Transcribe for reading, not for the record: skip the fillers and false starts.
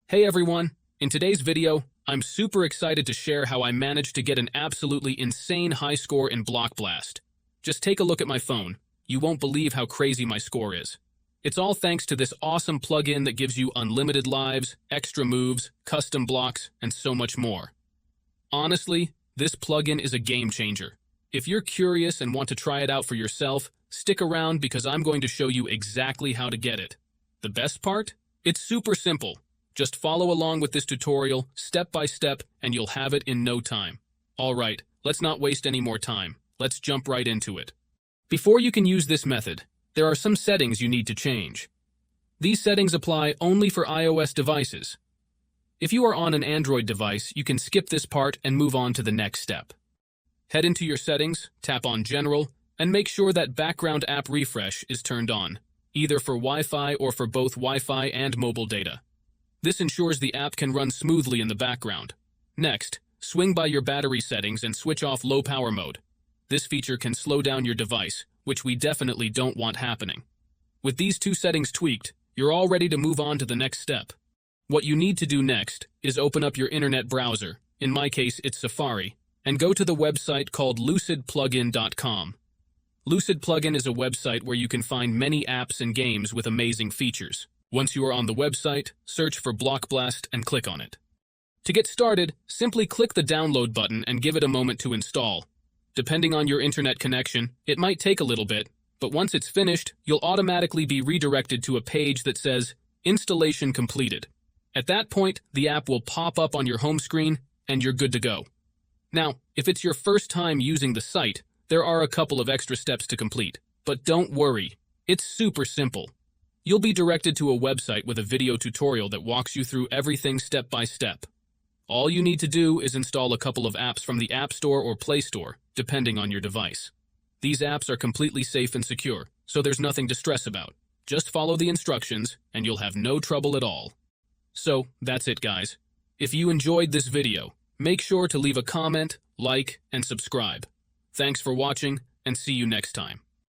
Hey everyone! In today's video, I'm super excited to share how I managed to get an absolutely insane high score in Block Blast. Just take a look at my phone. You won't believe how crazy my score is. It's all thanks to this awesome plugin that gives you unlimited lives, extra moves, custom blocks, and so much more. Honestly, this plugin is a game changer. If you're curious and want to try it out for yourself, stick around because I'm going to show you exactly how to get it. The best part? It's super simple. Just follow along with this tutorial, step by step, and you'll have it in no time. Alright, let's not waste any more time. Let's jump right into it. Before you can use this method, there are some settings you need to change. These settings apply only for iOS devices. If you are on an Android device, you can skip this part and move on to the next step. Head into your settings, tap on General, and make sure that Background App Refresh is turned on, either for Wi-Fi or for both Wi-Fi and mobile data. This ensures the app can run smoothly in the background. Next, swing by your battery settings and switch off low power mode. This feature can slow down your device, which we definitely don't want happening. With these two settings tweaked, you're all ready to move on to the next step. What you need to do next is open up your internet browser, in my case it's Safari, and go to the website called lucidplugin.com. Lucid Plugin is a website where you can find many apps and games with amazing features. Once you are on the website, search for Block Blast and click on it. To get started, simply click the download button and give it a moment to install. Depending on your internet connection, it might take a little bit, but once it's finished, you'll automatically be redirected to a page that says, Installation completed. At that point, the app will pop up on your home screen, and you're good to go. Now, if it's your first time using the site, there are a couple of extra steps to complete. But don't worry, it's super simple. You'll be directed to a website with a video tutorial that walks you through everything step by step. All you need to do is install a couple of apps from the App Store or Play Store, depending on your device. These apps are completely safe and secure, so there's nothing to stress about. Just follow the instructions, and you'll have no trouble at all. So, that's it guys. If you enjoyed this video, make sure to leave a comment, like, and subscribe. Thanks for watching, and see you next time.